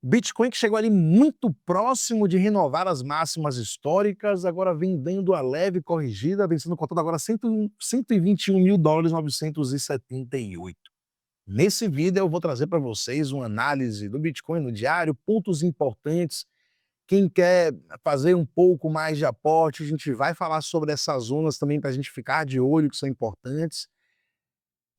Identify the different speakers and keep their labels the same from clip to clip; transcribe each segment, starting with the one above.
Speaker 1: Bitcoin que chegou ali muito próximo de renovar as máximas históricas, agora vem dando a leve corrigida, vem sendo cotado agora $121.978. Nesse vídeo eu vou trazer para vocês uma análise do Bitcoin no diário, pontos importantes. Quem quer fazer um pouco mais de aporte, a gente vai falar sobre essas zonas também para a gente ficar de olho, que são importantes.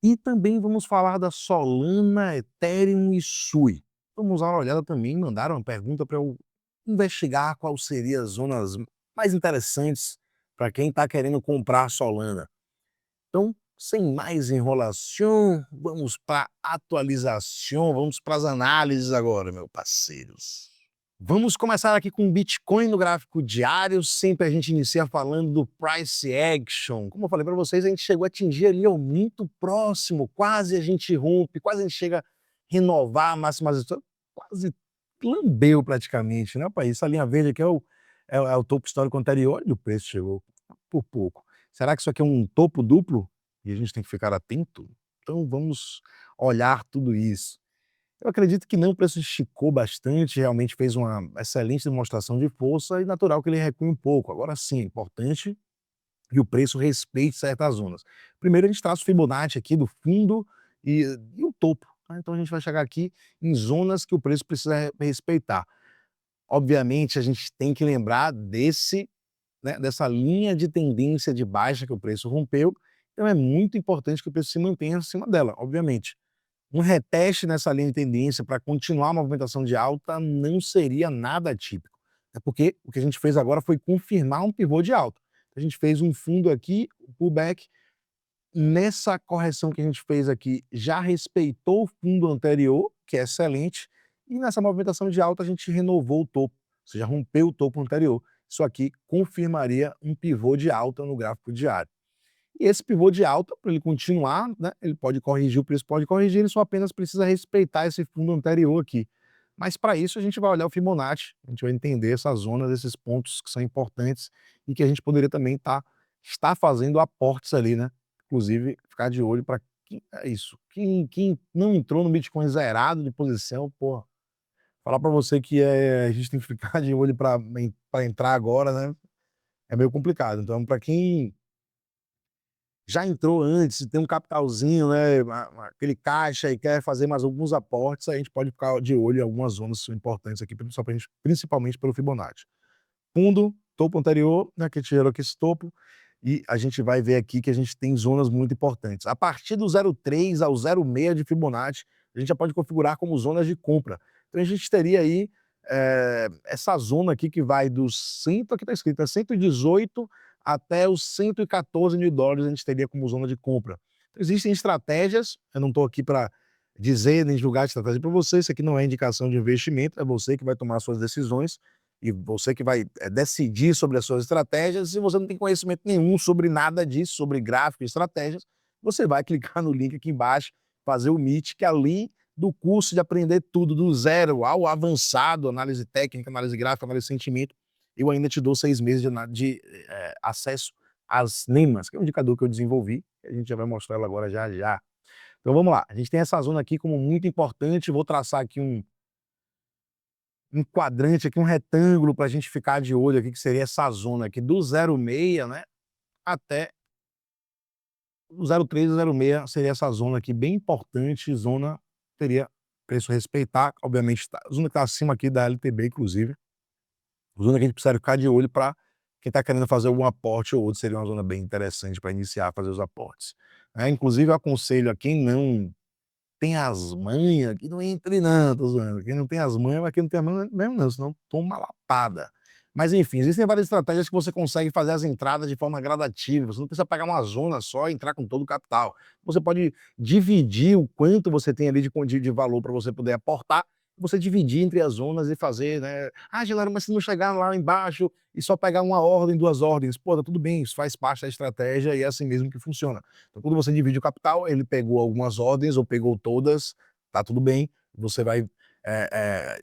Speaker 1: E também vamos falar da Solana, Ethereum e Sui. Vamos dar uma olhada também, mandaram uma pergunta para eu investigar qual seria as zonas mais interessantes para quem está querendo comprar Solana. Então, sem mais enrolação, vamos para a atualização, vamos para as análises agora, meus parceiros. Vamos começar aqui com o Bitcoin no gráfico diário, sempre a gente inicia falando do Price Action. Como eu falei para vocês, a gente chegou a atingir ali ó, muito próximo, quase a gente rompe, quase a gente chega a renovar a máxima, quase lambeu praticamente, né, pai? Essa linha verde aqui é o topo histórico anterior e o preço chegou por pouco. Será que isso aqui é um topo duplo? E a gente tem que ficar atento? Então vamos olhar tudo isso. Eu acredito que não, o preço esticou bastante, realmente fez uma excelente demonstração de força e natural que ele recue um pouco. Agora sim, é importante que o preço respeite certas zonas. Primeiro a gente traz o Fibonacci aqui do fundo e o topo, tá? Então a gente vai chegar aqui em zonas que o preço precisa respeitar. Obviamente a gente tem que lembrar dessa linha de tendência de baixa que o preço rompeu, então é muito importante que o preço se mantenha acima dela, obviamente. Um reteste nessa linha de tendência para continuar a movimentação de alta não seria nada atípico. É porque o que a gente fez agora foi confirmar um pivô de alta. A gente fez um fundo aqui, o pullback, nessa correção que a gente fez aqui, já respeitou o fundo anterior, que é excelente, e nessa movimentação de alta a gente renovou o topo, ou seja, rompeu o topo anterior. Isso aqui confirmaria um pivô de alta no gráfico diário. E esse pivô de alta, para ele continuar, né, ele pode corrigir, o preço pode corrigir, ele só apenas precisa respeitar esse fundo anterior aqui. Mas para isso a gente vai olhar o Fibonacci, a gente vai entender essas zonas, esses pontos que são importantes e que a gente poderia também estar fazendo aportes ali, né? Inclusive, ficar de olho para é isso. Quem não entrou no Bitcoin zerado de posição, porra, falar para você que a gente tem que ficar de olho para entrar agora, né? É meio complicado. Então, para quem já entrou antes, tem um capitalzinho, né, aquele caixa e quer fazer mais alguns aportes, a gente pode ficar de olho em algumas zonas que são importantes aqui, principalmente pelo Fibonacci. Fundo, topo anterior, né, que gerou aqui esse topo, e a gente vai ver aqui que a gente tem zonas muito importantes. A partir do 0,3 ao 0,6 de Fibonacci, a gente já pode configurar como zonas de compra. Então a gente teria aí essa zona aqui que vai do aqui está escrito, é 118 até os $114.000 a gente teria como zona de compra. Então, existem estratégias, eu não estou aqui para dizer nem julgar a estratégia para você, isso aqui não é indicação de investimento, é você que vai tomar suas decisões e você que vai decidir sobre as suas estratégias. Se você não tem conhecimento nenhum sobre nada disso, sobre gráfico e estratégias, você vai clicar no link aqui embaixo, fazer o Meet, que é ali do curso de aprender tudo do zero ao avançado, análise técnica, análise gráfica, análise de sentimento. Eu ainda te dou 6 meses de acesso às NEMAs, que é um indicador que eu desenvolvi, a gente já vai mostrar ela agora já já. Então vamos lá, a gente tem essa zona aqui como muito importante, vou traçar aqui um quadrante aqui, um retângulo para a gente ficar de olho aqui, que seria essa zona aqui do 0,6, né, até o 0,3 e 0,6 seria essa zona aqui bem importante, zona teria preço respeitar, obviamente, zona que está acima aqui da LTB, inclusive, zona que a gente precisa ficar de olho para quem está querendo fazer algum aporte ou outro, seria uma zona bem interessante para iniciar a fazer os aportes. Inclusive, eu aconselho a quem não tem as manhas, que não entre não, tô zoando. Quem não tem as manhas, mas quem não tem as manhas mesmo não, senão toma uma lapada. Mas enfim, existem várias estratégias que você consegue fazer as entradas de forma gradativa, você não precisa pegar uma zona só e entrar com todo o capital. Você pode dividir o quanto você tem ali de valor para você poder aportar, você dividir entre as zonas e fazer, né? Ah, Genaro, mas se não chegar lá embaixo e só pegar uma ordem, 2 ordens, pô, tá tudo bem, isso faz parte da estratégia e é assim mesmo que funciona. Então, quando você divide o capital, ele pegou algumas ordens ou pegou todas, tá tudo bem, você vai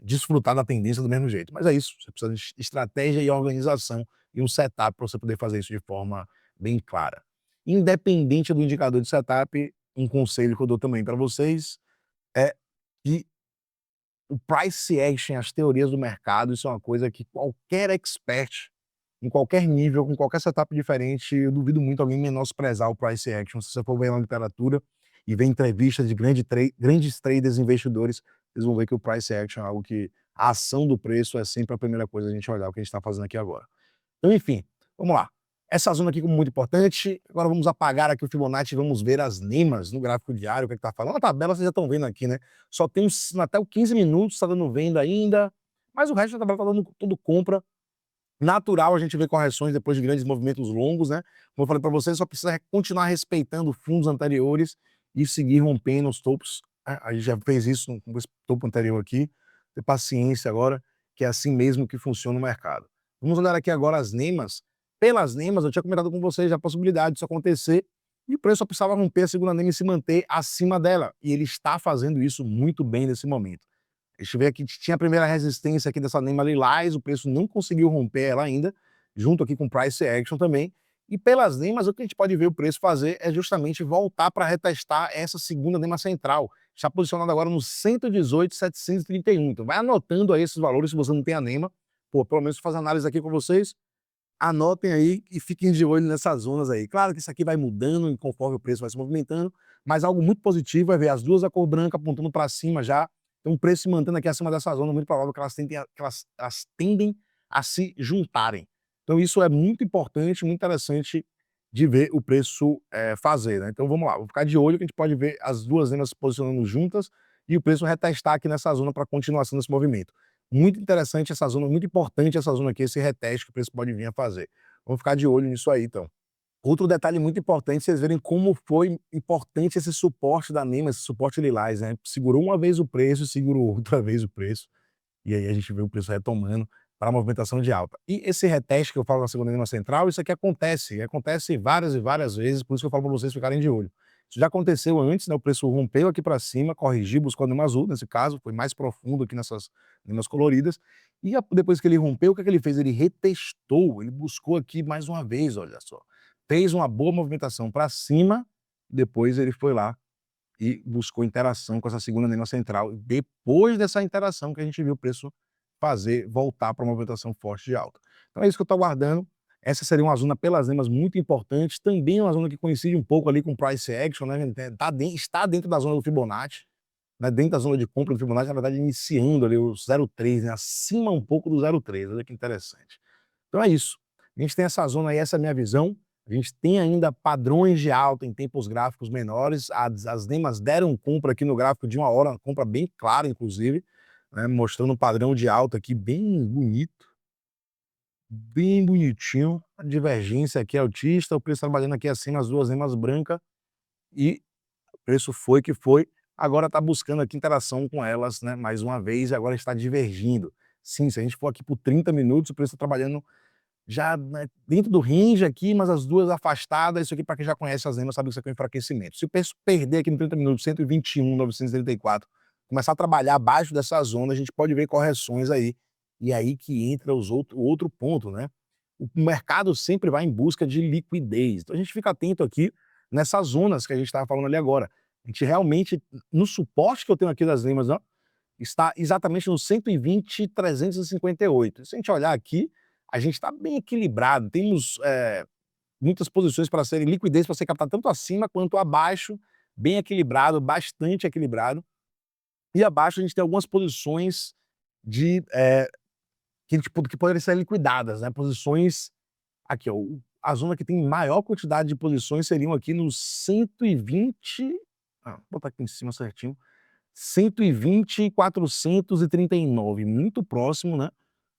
Speaker 1: desfrutar da tendência do mesmo jeito. Mas é isso, você precisa de estratégia e organização e um setup para você poder fazer isso de forma bem clara. Independente do indicador de setup, um conselho que eu dou também para vocês é que o price action, as teorias do mercado, isso é uma coisa que qualquer expert, em qualquer nível, com qualquer setup diferente, eu duvido muito alguém menosprezar o price action. Se você for ver na literatura e ver entrevistas de grandes traders e investidores, vocês vão ver que o price action é algo que a ação do preço é sempre a primeira coisa a gente olhar o que a gente está fazendo aqui agora. Então, enfim, vamos lá. Essa zona aqui como muito importante. Agora vamos apagar aqui o Fibonacci e vamos ver as NEMAs no gráfico diário, o que está falando. A tabela vocês já estão vendo aqui, né? Só tem até o 15 minutos, está dando venda ainda, mas o resto da tabela está dando tudo compra. Natural a gente ver correções depois de grandes movimentos longos, né? Como eu falei para vocês, só precisa continuar respeitando fundos anteriores e seguir rompendo os topos. A gente já fez isso com esse topo anterior aqui. Ter paciência agora, que é assim mesmo que funciona o mercado. Vamos olhar aqui agora as NEMAs. Pelas NEMAs, eu tinha comentado com vocês a possibilidade disso acontecer e o preço só precisava romper a segunda NEMA e se manter acima dela. E ele está fazendo isso muito bem nesse momento. A gente vê aqui que tinha a primeira resistência aqui dessa NEMA lilás, o preço não conseguiu romper ela ainda, junto aqui com o price action também. E pelas NEMAs, o que a gente pode ver o preço fazer é justamente voltar para retestar essa segunda NEMA central. Está posicionado agora no 118,731. Então vai anotando aí esses valores se você não tem a NEMA. Pô, pelo menos fazer análise aqui com vocês. Anotem aí e fiquem de olho nessas zonas aí. Claro que isso aqui vai mudando conforme o preço vai se movimentando, mas algo muito positivo é ver as duas da cor branca apontando para cima já. Então o preço se mantendo aqui acima dessa zona, muito provável que elas tendem a se juntarem. Então isso é muito importante, muito interessante de ver o preço fazer, né? Então vamos lá, vou ficar de olho que a gente pode ver as duas vendas se posicionando juntas e o preço retestar aqui nessa zona para continuação desse movimento. Muito interessante essa zona, muito importante essa zona aqui, esse reteste que o preço pode vir a fazer. Vamos ficar de olho nisso aí, então. Outro detalhe muito importante, vocês verem como foi importante esse suporte da NEMA, esse suporte lilás, né? Segurou uma vez o preço, segurou outra vez o preço, e aí a gente vê o preço retomando para a movimentação de alta. E esse reteste que eu falo na segunda NEMA central, isso aqui acontece várias e várias vezes, por isso que eu falo para vocês ficarem de olho. Isso já aconteceu antes, né? O preço rompeu aqui para cima, corrigiu, buscou a NEMA azul, nesse caso, foi mais profundo aqui nessas NEMAs coloridas, e depois que ele rompeu, o que ele fez? Ele retestou, ele buscou aqui mais uma vez, olha só. Fez uma boa movimentação para cima, depois ele foi lá e buscou interação com essa segunda NEMA central. Depois dessa interação que a gente viu o preço voltar para uma movimentação forte de alta. Então é isso que eu estou aguardando. Essa seria uma zona pelas NEMAs muito importante, também uma zona que coincide um pouco ali com o price action, né? Está dentro da zona do Fibonacci, né? Dentro da zona de compra do Fibonacci, na verdade iniciando ali o 0,3, né? Acima um pouco do 0,3, olha que interessante. Então é isso. A gente tem essa zona aí, essa é a minha visão. A gente tem ainda padrões de alta em tempos gráficos menores. As NEMAs deram compra aqui no gráfico de 1 hora, uma compra bem clara, inclusive, né, mostrando um padrão de alta aqui bem bonito, bem bonitinho. A divergência aqui altista, o preço trabalhando aqui acima, as duas NEMAs brancas, e o preço foi que foi. Agora está buscando aqui interação com elas, né, mais uma vez, e agora está divergindo. Sim, se a gente for aqui por 30 minutos, o preço está trabalhando já, né, dentro do range aqui, mas as duas afastadas. Isso aqui, para quem já conhece as NEMAs, sabe que isso aqui é um enfraquecimento. Se o preço perder aqui no 30 minutos, 121,934, começar a trabalhar abaixo dessa zona, a gente pode ver correções aí. E aí que entra o outro ponto, né? O mercado sempre vai em busca de liquidez. Então a gente fica atento aqui nessas zonas que a gente estava falando ali agora. A gente realmente, no suporte que eu tenho aqui das NEMAs, ó, está exatamente no 120,358. Se a gente olhar aqui, a gente está bem equilibrado, temos muitas posições para serem liquidez para ser captada tanto acima quanto abaixo, bem equilibrado, bastante equilibrado. E abaixo a gente tem algumas posições de que poderiam ser liquidadas, né? Posições aqui, ó, a zona que tem maior quantidade de posições seriam aqui nos 120, vou botar aqui em cima certinho, 120,439, muito próximo, né?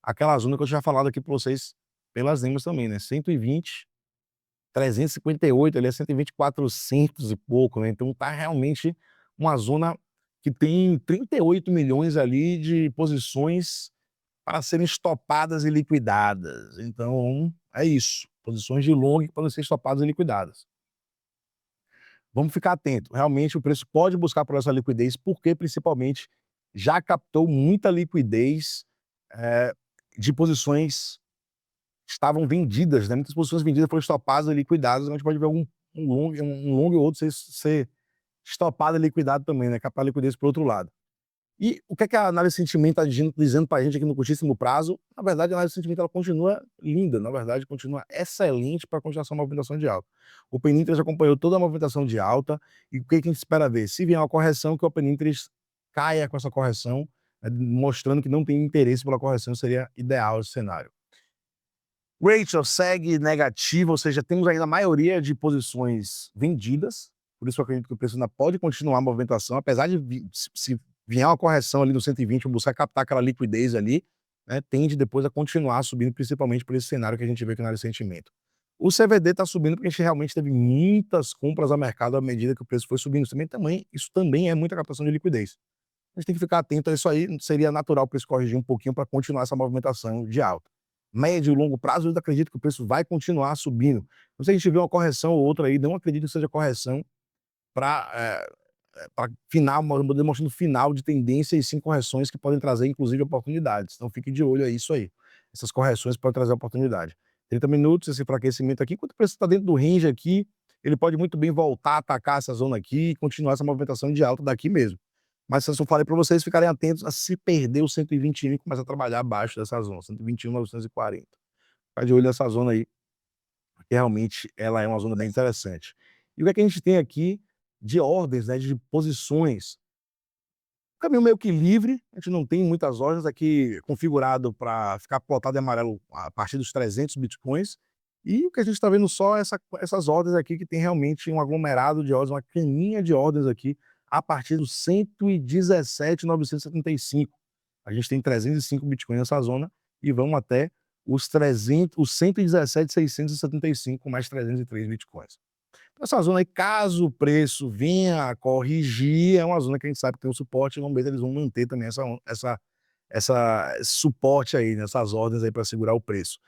Speaker 1: Aquela zona que eu tinha falado aqui para vocês pelas NEMAs também, né? 120,358, ali é 120,400 e pouco, né? Então tá realmente uma zona que tem 38 milhões ali de posições para serem estopadas e liquidadas. Então é isso, posições de long que podem ser estopadas e liquidadas. Vamos ficar atento. Realmente o preço pode buscar por essa liquidez, porque principalmente já captou muita liquidez de posições que estavam vendidas, né? Muitas posições vendidas foram estopadas e liquidadas. Então a gente pode ver um long ou outro ser estopado e liquidado também, né? Captar liquidez para o outro lado. E o que é que a análise de sentimento está dizendo para a gente aqui no curtíssimo prazo? Na verdade, a análise de sentimento ela continua linda, na verdade, continua excelente para a continuação da movimentação de alta. O Open Interest acompanhou toda a movimentação de alta, e o que a gente espera ver? Se vier uma correção, que o Open Interest caia com essa correção, mostrando que não tem interesse pela correção, seria ideal esse cenário. Rachel segue negativa, ou seja, temos ainda a maioria de posições vendidas, por isso eu acredito que o preço ainda pode continuar a movimentação, apesar de se vier uma correção ali no 120, buscar captar aquela liquidez ali, né, tende depois a continuar subindo, principalmente por esse cenário que a gente vê aqui na área de sentimento. O CVD está subindo porque a gente realmente teve muitas compras a mercado à medida que o preço foi subindo. Isso também é muita captação de liquidez. A gente tem que ficar atento a isso aí, seria natural o preço corrigir um pouquinho para continuar essa movimentação de alta. Médio e longo prazo, eu acredito que o preço vai continuar subindo. Então, se a gente vê uma correção ou outra aí, não acredito que seja correção para final, demonstrando final de tendência, e sim correções que podem trazer, inclusive, oportunidades. Então, fique de olho a isso aí. Essas correções podem trazer oportunidade. 30 minutos, esse enfraquecimento aqui, enquanto o preço está dentro do range aqui, ele pode muito bem voltar a atacar essa zona aqui e continuar essa movimentação de alta daqui mesmo. Mas eu só falei para vocês ficarem atentos a se perder o 121 e começar a trabalhar abaixo dessa zona, 121.940. Ficar de olho nessa zona aí, porque realmente ela é uma zona bem interessante. E o que é que a gente tem aqui de ordens, né, de posições? Caminho meio que livre, a gente não tem muitas ordens aqui configurado para ficar plotado em amarelo a partir dos 300 bitcoins, e o que a gente está vendo só é essas ordens aqui que tem realmente um aglomerado de ordens, uma caninha de ordens aqui a partir dos 117.975. A gente tem 305 bitcoins nessa zona e vamos até os 117.675 mais 303 bitcoins. Essa zona aí, caso o preço venha a corrigir, é uma zona que a gente sabe que tem um suporte, e vamos ver se eles vão manter também esse suporte aí, nessas ordens aí para segurar o preço.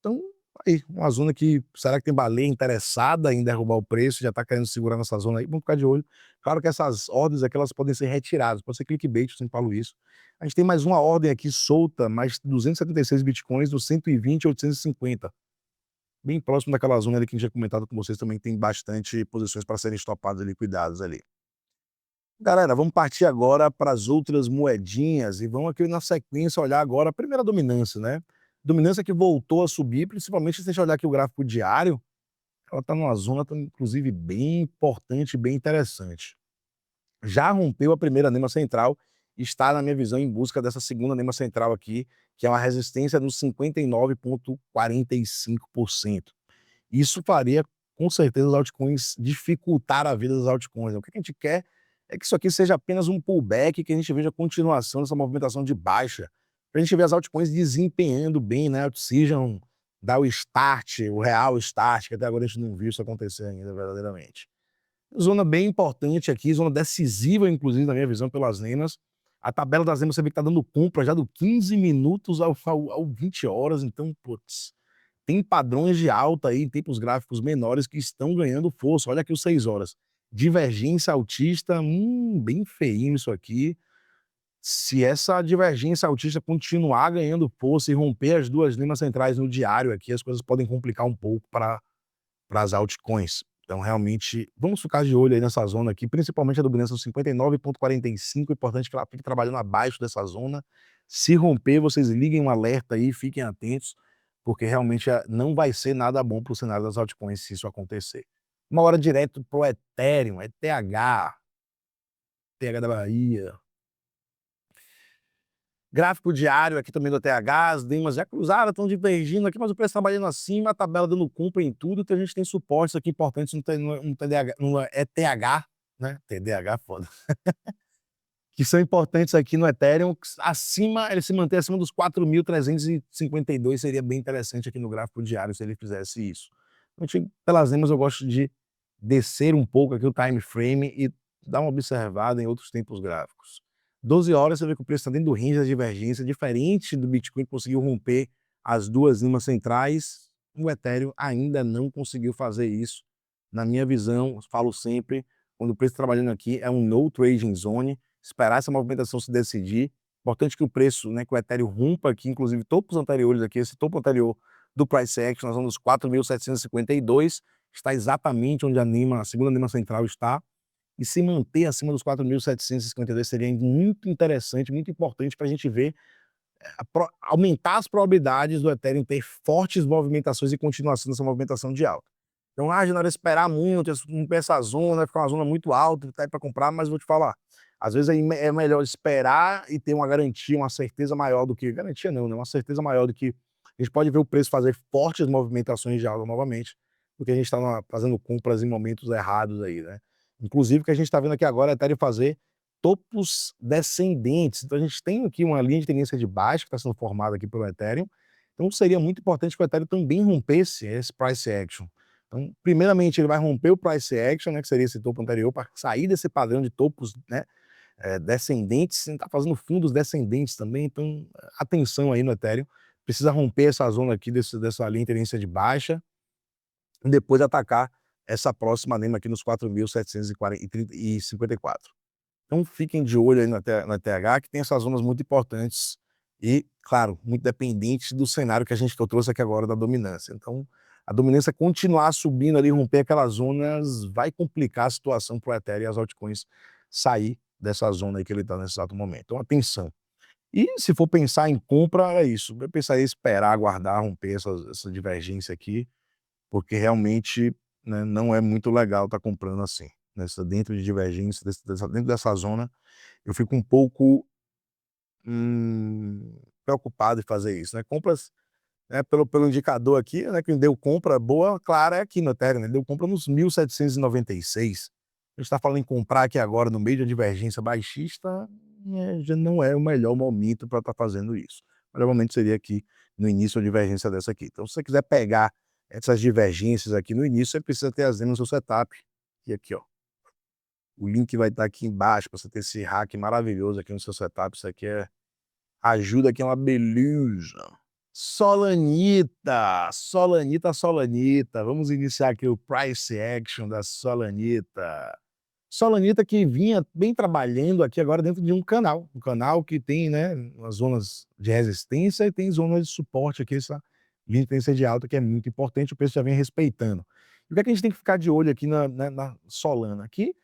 Speaker 1: Então, aí, uma zona que, será que tem baleia interessada em derrubar o preço, já está querendo segurar nessa zona aí? Vamos ficar de olho. Claro que essas ordens aqui, elas podem ser retiradas, pode ser clickbait, eu sempre falo isso. A gente tem mais uma ordem aqui solta, mais 276 bitcoins, do 120.850. Bem próximo daquela zona ali que a gente tinha comentado com vocês também, tem bastante posições para serem estopadas e liquidadas ali. Galera, vamos partir agora para as outras moedinhas e vamos aqui na sequência olhar agora a primeira dominância, né? Dominância que voltou a subir, principalmente se a gente olhar aqui o gráfico diário, ela está numa zona, inclusive, bem importante, bem interessante. Já rompeu a primeira anema central, está, na minha visão, em busca dessa segunda anema central aqui, que é uma resistência nos 59,45%. Isso faria, com certeza, os altcoins dificultar a vida dos altcoins. O que a gente quer é que isso aqui seja apenas um pullback, que a gente veja a continuação dessa movimentação de baixa, para a gente ver as altcoins desempenhando bem, né? A Oxygen dar o start, o real start, que até agora a gente não viu isso acontecer ainda verdadeiramente. Zona bem importante aqui, zona decisiva, inclusive, na minha visão, pelas nemas. A tabela das nemas você vê que está dando compra já do 15 minutos ao 20 horas, então, putz, tem padrões de alta aí em tempos gráficos menores que estão ganhando força. Olha aqui os 6 horas. Divergência altista, bem feinho isso aqui. Se essa divergência altista continuar ganhando força e romper as duas linhas centrais no diário aqui, as coisas podem complicar um pouco para as altcoins. Então, realmente, vamos ficar de olho aí nessa zona aqui, principalmente a dominância 59,45. Importante que ela fique trabalhando abaixo dessa zona. Se romper, vocês liguem um alerta aí, fiquem atentos, porque realmente não vai ser nada bom para o cenário das altcoins se isso acontecer. Uma hora direto para o Ethereum, ETH da Bahia. Gráfico diário aqui também do TH, as nemas já cruzaram, estão divergindo aqui, mas o preço trabalhando acima, a tabela dando compra em tudo, então a gente tem suportes aqui importantes no ETH, né? TDH, foda. Que são importantes aqui no Ethereum, acima, ele se manter acima dos 4.352, seria bem interessante aqui no gráfico diário se ele fizesse isso. Pelas nemas eu gosto de descer um pouco aqui o time frame e dar uma observada em outros tempos gráficos. 12 horas você vê que o preço está dentro do range da divergência, diferente do Bitcoin que conseguiu romper as duas linhas centrais, o Ethereum ainda não conseguiu fazer isso. Na minha visão, falo sempre, quando o preço está trabalhando aqui é um no trading zone, esperar essa movimentação se decidir. Importante que o preço, né, que o Ethereum rompa aqui, inclusive topos anteriores aqui, esse topo anterior do price action, nós vamos nos 4.752, está exatamente onde a segunda anima central está. e se manter acima dos 4.752 seria muito interessante, muito importante para a gente ver, aumentar as probabilidades do Ethereum ter fortes movimentações e continuação dessa movimentação de alta. Então, Genaro, esperar muito, romper essa zona, ficar uma zona muito alta, tá aí para comprar, mas vou te falar, às vezes é melhor esperar e ter uma garantia, uma certeza maior do que, garantia não, né, uma certeza maior do que a gente pode ver o preço fazer fortes movimentações de alta novamente, do que a gente está fazendo compras em momentos errados aí, né. Inclusive, o que a gente está vendo aqui agora é Ethereum fazer topos descendentes. Então a gente tem aqui uma linha de tendência de baixa que está sendo formada aqui pelo Ethereum. Então seria muito importante que o Ethereum também rompesse esse price action. Então, primeiramente, ele vai romper o price action, né, que seria esse topo anterior, para sair desse padrão de topos, né, descendentes. Está fazendo fundos descendentes também. Então, atenção aí no Ethereum. Precisa romper essa zona aqui dessa linha de tendência de baixa e depois atacar essa próxima NEMA aqui nos 4.754. Então fiquem de olho aí na TH, que tem essas zonas muito importantes e, claro, muito dependentes do cenário que eu trouxe aqui agora da dominância. Então, a dominância continuar subindo ali, romper aquelas zonas, vai complicar a situação para o Ethereum e as altcoins sair dessa zona aí que ele está nesse exato momento. Então, atenção. E se for pensar em compra, é isso. Eu pensaria em esperar, aguardar, romper essa divergência aqui, porque realmente, né, não é muito legal estar comprando assim, dentro de divergência, dentro dessa zona, eu fico um pouco preocupado em fazer isso, né? Compras, né, pelo indicador aqui, né, quem deu compra boa, clara, é aqui no Ethereum, né? Deu compra nos 1.796. A gente está falando em comprar aqui agora no meio de uma divergência baixista, já não é o melhor momento para estar fazendo isso. O melhor momento seria aqui no início da divergência dessa aqui. Então, se você quiser pegar essas divergências aqui no início, você precisa ter as no seu setup. E aqui, ó, o link vai estar aqui embaixo para você ter esse hack maravilhoso aqui no seu setup. Isso aqui ajuda, aqui é uma beleza. Solanita, Solanita, Solanita. Vamos iniciar aqui o price action da Solanita. Solanita que vinha bem trabalhando aqui agora dentro de um canal que tem, né, as zonas de resistência e tem zonas de suporte aqui, essa linha de tendência de alta que é muito importante, o preço já vem respeitando. E o que é que a gente tem que ficar de olho aqui na Solana? Aqui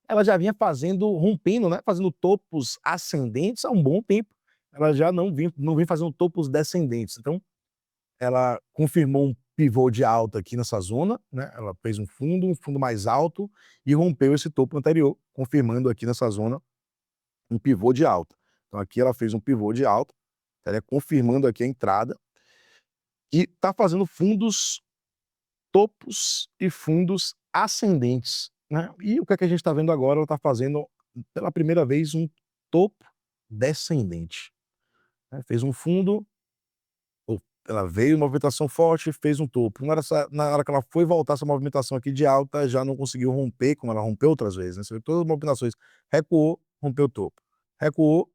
Speaker 1: ela já vinha rompendo, né, fazendo topos ascendentes há um bom tempo. Ela já não vem fazendo topos descendentes. Então, ela confirmou um pivô de alta aqui nessa zona, né? Ela fez um fundo mais alto e rompeu esse topo anterior, confirmando aqui nessa zona um pivô de alta. Então aqui ela fez um pivô de alta, ela confirmando aqui a entrada e está fazendo fundos topos e fundos ascendentes, né? E o que é que a gente está vendo agora? Ela está fazendo pela primeira vez um topo descendente, né? Fez um fundo, ela veio em movimentação forte e fez um topo. Na hora que ela foi voltar essa movimentação aqui de alta, já não conseguiu romper, como ela rompeu outras vezes, né? Você vê todas as movimentações, recuou, rompeu o topo. Recuou,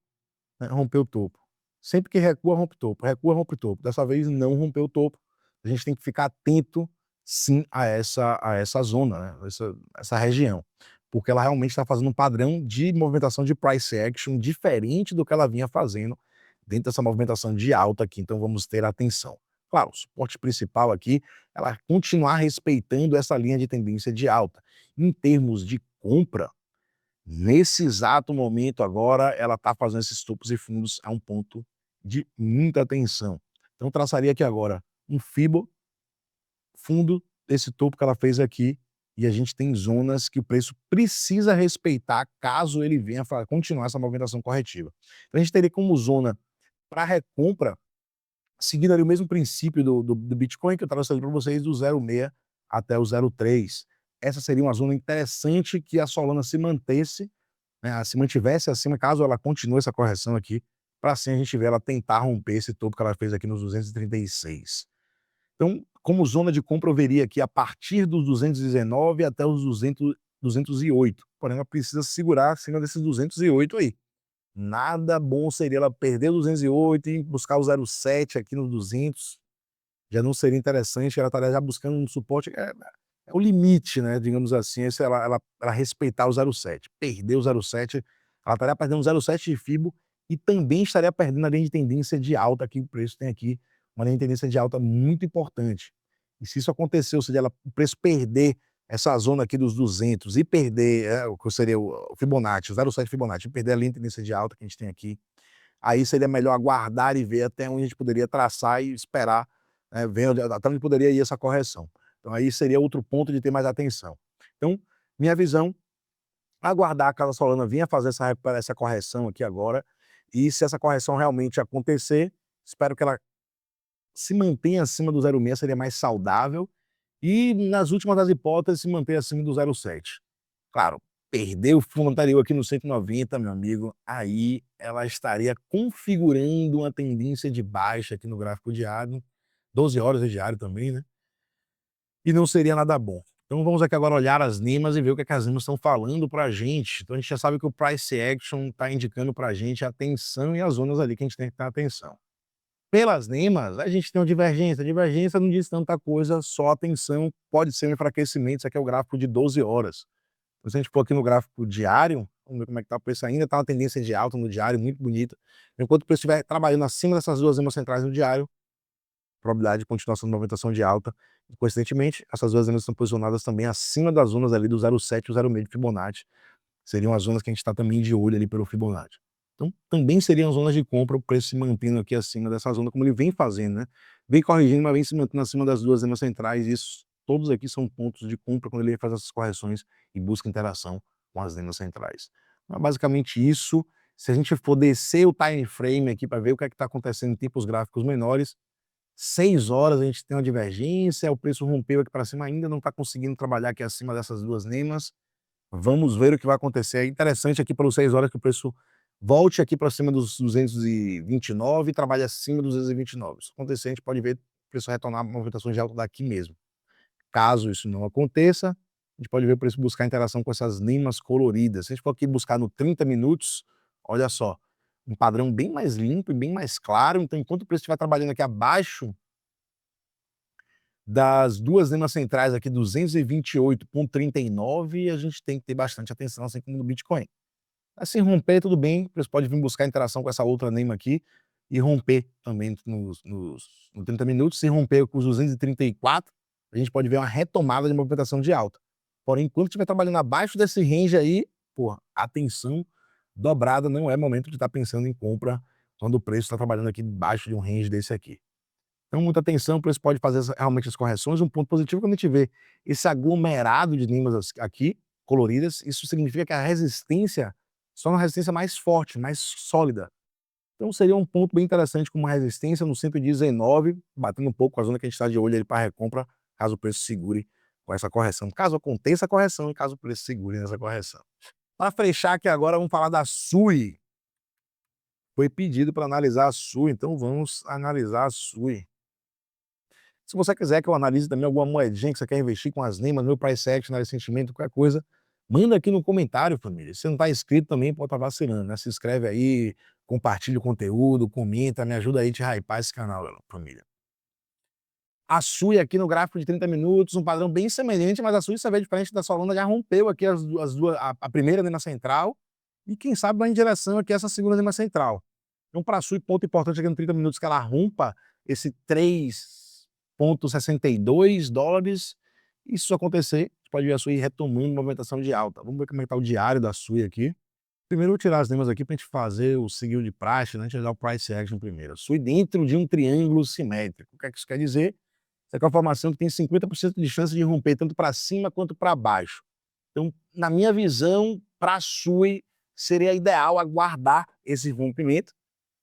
Speaker 1: né, rompeu o topo. Sempre que recua, rompe topo. Recua, rompe topo. Dessa vez não rompeu o topo. A gente tem que ficar atento, sim, a essa zona, né? Essa região. Porque ela realmente está fazendo um padrão de movimentação de price action diferente do que ela vinha fazendo dentro dessa movimentação de alta aqui, então vamos ter atenção. Claro, o suporte principal aqui, ela continuar respeitando essa linha de tendência de alta. Em termos de compra, nesse exato momento agora, ela está fazendo esses topos e fundos a um ponto de muita atenção. Então traçaria aqui agora um Fibo, fundo desse topo que ela fez aqui, e a gente tem zonas que o preço precisa respeitar caso ele venha continuar essa movimentação corretiva. Então a gente teria como zona para recompra, seguindo ali o mesmo princípio do Bitcoin que eu estava mostrando para vocês, do 0,6 até o 0,3. Essa seria uma zona interessante que a Solana se mantesse, né, se mantivesse acima, caso ela continue essa correção aqui, para assim a gente ver ela tentar romper esse topo que ela fez aqui nos 236. Então, como zona de compra, eu veria aqui a partir dos 219 até os 208. Porém, ela precisa segurar acima desses 208 aí. Nada bom seria ela perder o 208 e buscar o 0,7 aqui no 200, já não seria interessante, ela estaria já buscando um suporte, é o limite, né, digamos assim, esse ela respeitar o 0,7. Perder o 0,7, ela estaria perdendo o 0,7 de Fibo e também estaria perdendo a linha de tendência de alta que o preço tem aqui, uma linha de tendência de alta muito importante. E se isso acontecer, ou seja, o preço perder essa zona aqui dos 200 e perder, o que seria o Fibonacci, o 0,7 Fibonacci, e perder a linha de tendência de alta que a gente tem aqui, aí seria melhor aguardar e ver até onde a gente poderia traçar e esperar, ver até onde poderia ir essa correção. Então aí seria outro ponto de ter mais atenção. Então, minha visão, aguardar caso a Solana venha fazer essa correção aqui agora, e se essa correção realmente acontecer, espero que ela se mantenha acima do 0,6, seria mais saudável, e nas últimas das hipóteses, se manter acima do 0,7. Claro, perder o fundo anterior aqui no 190, meu amigo, aí ela estaria configurando uma tendência de baixa aqui no gráfico diário, 12 horas de diário também, né? E não seria nada bom. Então vamos aqui agora olhar as NIMAs e ver o que as NIMAs estão falando pra gente. Então a gente já sabe que o Price Action está indicando pra gente a tensão e as zonas ali que a gente tem que ter atenção. Pelas NIMAs, a gente tem uma divergência. A divergência não diz tanta coisa, só a tensão pode ser um enfraquecimento. Isso aqui é o gráfico de 12 horas. Se a gente for aqui no gráfico diário, vamos ver como é que está o preço ainda, está uma tendência de alta no diário, muito bonita. Enquanto o preço estiver trabalhando acima dessas duas EMAs centrais no diário, probabilidade de continuação de movimentação de alta. E, coincidentemente, essas duas EMAs estão posicionadas também acima das zonas ali do 0,7 e o 0,6 de Fibonacci. Seriam as zonas que a gente está também de olho ali pelo Fibonacci. Então, também seriam zonas de compra, o preço se mantendo aqui acima dessa zona, como ele vem fazendo, né? Vem corrigindo, mas vem se mantendo acima das duas EMAs centrais. Isso, todos aqui são pontos de compra quando ele faz essas correções e busca interação com as EMAs centrais. Então, é basicamente isso. Se a gente for descer o time frame aqui para ver o que é que está acontecendo em tempos gráficos menores, 6 horas a gente tem uma divergência, o preço rompeu aqui para cima, ainda não está conseguindo trabalhar aqui acima dessas duas NEMAs. Vamos ver o que vai acontecer. É interessante aqui pelos 6 horas que o preço volte aqui para cima dos 229 e trabalhe acima dos 229. Se acontecer, a gente pode ver o preço retornar a movimentações de alta daqui mesmo. Caso isso não aconteça, a gente pode ver o preço buscar interação com essas NIMAs coloridas. Se a gente for aqui buscar no 30 minutos, olha só, um padrão bem mais limpo e bem mais claro. Então, enquanto o preço estiver trabalhando aqui abaixo das duas NIMAs centrais aqui, 228,39, a gente tem que ter bastante atenção, assim como no Bitcoin. Assim, romper, tudo bem, o preço pode vir buscar interação com essa outra NEMA aqui e romper também nos 30 minutos. Se romper com os 234, a gente pode ver uma retomada de movimentação de alta. Porém, enquanto estiver trabalhando abaixo desse range aí, porra, atenção dobrada, não é momento de estar pensando em compra quando o preço está trabalhando aqui embaixo de um range desse aqui. Então, muita atenção, o preço pode fazer realmente as correções. Um ponto positivo, quando a gente vê esse aglomerado de NIMAs aqui, coloridas, isso significa que a resistência só uma resistência mais forte, mais sólida. Então seria um ponto bem interessante com uma resistência no 119, batendo um pouco com a zona que a gente está de olho ali para recompra, caso o preço segure com essa correção. Caso aconteça a correção e caso o preço segure nessa correção. Para fechar aqui agora, vamos falar da SUI. Foi pedido para analisar a SUI, então vamos analisar a SUI. Se você quiser que eu analise também alguma moedinha que você quer investir com as NEMAs, meu price action, sentimento, qualquer coisa, manda aqui no comentário, família. Se não está inscrito também, pode estar vacilando, né? Se inscreve aí, compartilha o conteúdo, comenta, me ajuda aí a te hypar esse canal, família. A SUI aqui no gráfico de 30 minutos, um padrão bem semelhante, mas a SUI, você vê diferente da Solana, já rompeu aqui as duas, a primeira NEMA central, e quem sabe vai em direção aqui a essa segunda NEMA central. Então, para a SUI, ponto importante aqui no 30 minutos, que ela rompa esse 3,62 dólares. E se isso acontecer, a gente pode ver a SUI retomando movimentação de alta. Vamos ver como é que está o diário da SUI aqui. Primeiro eu vou tirar as NEMAs aqui para a gente fazer o seguil de praxe, né? A gente vai dar o price action primeiro. A SUI dentro de um triângulo simétrico. O que é que isso quer dizer? Isso aqui é uma formação que tem 50% de chance de romper tanto para cima quanto para baixo. Então, na minha visão, para a SUI, seria ideal aguardar esse rompimento.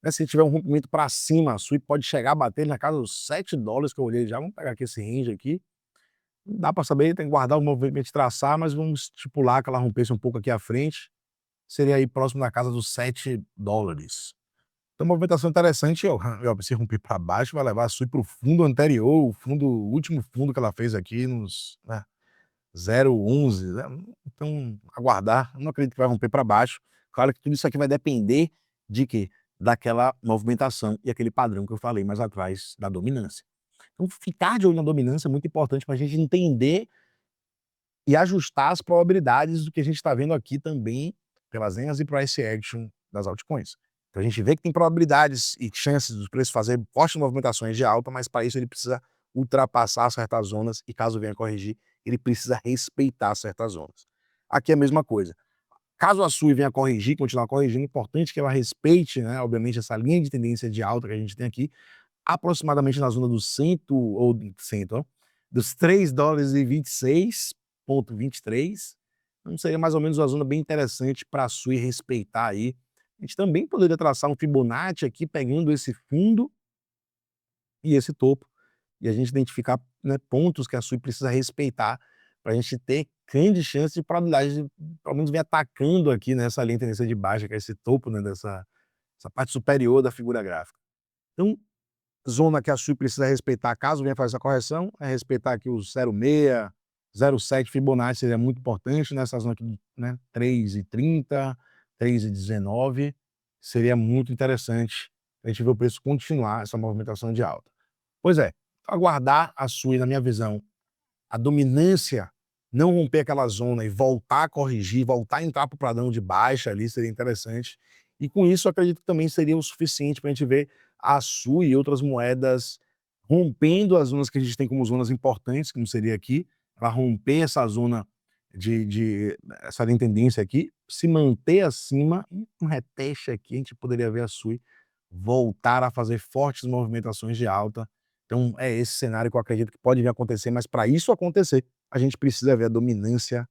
Speaker 1: Se tiver um rompimento para cima, a SUI pode chegar a bater na casa dos 7 dólares que eu olhei já. Vamos pegar aqui esse range aqui. Não dá para saber, tem que guardar o movimento de traçar, mas vamos estipular que ela rompesse um pouco aqui à frente. Seria aí próximo da casa dos 7 dólares. Então, movimentação interessante. Se romper para baixo, vai levar a SUI para o fundo anterior, o último fundo que ela fez aqui nos 0,11. Né? Então, aguardar. Eu não acredito que vai romper para baixo. Claro que tudo isso aqui vai depender de quê? Daquela movimentação e aquele padrão que eu falei mais atrás da dominância. Então, ficar de olho na dominância é muito importante para a gente entender e ajustar as probabilidades do que a gente está vendo aqui também pelas NEMAs e price action das altcoins. Então a gente vê que tem probabilidades e chances dos preços fazer fortes movimentações de alta, mas para isso ele precisa ultrapassar certas zonas e caso venha corrigir, ele precisa respeitar certas zonas. Aqui é a mesma coisa. Caso a SUI venha corrigir, continuar corrigindo, é importante que ela respeite, né, obviamente, essa linha de tendência de alta que a gente tem aqui, aproximadamente na zona dos ó, dos $3,26,23. Então seria mais ou menos uma zona bem interessante para a SUI respeitar aí. A gente também poderia traçar um Fibonacci aqui, pegando esse fundo e esse topo, e a gente identificar, né, pontos que a SUI precisa respeitar para a gente ter grande chance de probabilidade de, pelo menos, vir atacando aqui nessa linha de tendência de baixa, que é esse topo, né, essa parte superior da figura gráfica. Então, zona que a SUI precisa respeitar, caso venha fazer essa correção, é respeitar aqui os 0,6, 0,7 Fibonacci, seria muito importante nessa zona aqui, né, 3,30, 3,19, seria muito interessante a gente ver o preço continuar essa movimentação de alta. Pois é, aguardar a SUI, na minha visão, a dominância não romper aquela zona e voltar a corrigir, voltar a entrar para o padrão de baixa ali, seria interessante. E com isso, eu acredito que também seria o suficiente para a gente ver a SUI e outras moedas rompendo as zonas que a gente tem como zonas importantes, que não seria aqui, para romper essa zona essa linha de tendência aqui, se manter acima e um reteste aqui, a gente poderia ver a SUI voltar a fazer fortes movimentações de alta. Então é esse cenário que eu acredito que pode vir a acontecer, mas para isso acontecer, a gente precisa ver a dominância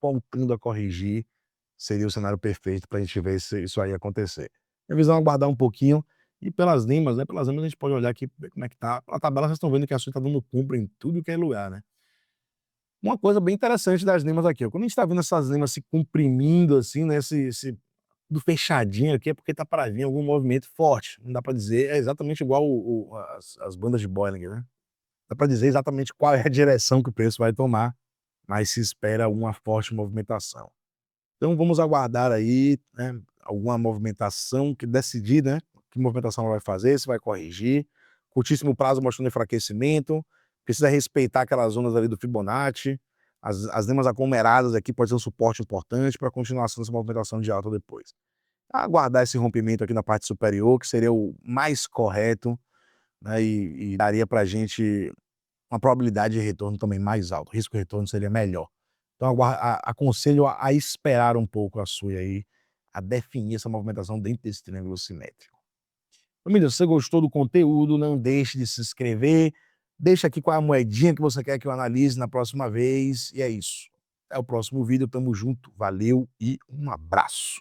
Speaker 1: voltando a corrigir, seria o cenário perfeito para a gente ver isso aí acontecer. Minha visão é aguardar um pouquinho, e pelas limas, né, pelas limas a gente pode olhar aqui, ver como é que tá. Pela tabela vocês estão vendo que a SUI está dando compra em tudo que é lugar, né. Uma coisa bem interessante das limas aqui, ó, quando a gente está vendo essas limas se comprimindo assim, né, tudo fechadinho aqui, é porque tá para vir algum movimento forte, não dá para dizer, é exatamente igual as bandas de Bollinger, né. Dá para dizer exatamente qual é a direção que o preço vai tomar, mas se espera uma forte movimentação. Então vamos aguardar aí, né, alguma movimentação que decidir, né, que movimentação ela vai fazer, se vai corrigir. Curtíssimo prazo mostrando enfraquecimento, precisa respeitar aquelas zonas ali do Fibonacci, as limas aglomeradas aqui pode ser um suporte importante para a continuação dessa movimentação de alta depois. Aguardar esse rompimento aqui na parte superior, que seria o mais correto, né, e daria para a gente uma probabilidade de retorno também mais alta, o risco-retorno seria melhor. Então aconselho a esperar um pouco a SUI aí, a definir essa movimentação dentro desse triângulo simétrico. Família, se você gostou do conteúdo, não deixe de se inscrever, deixa aqui qual é a moedinha que você quer que eu analise na próxima vez, e é isso. Até o próximo vídeo, tamo junto, valeu e um abraço.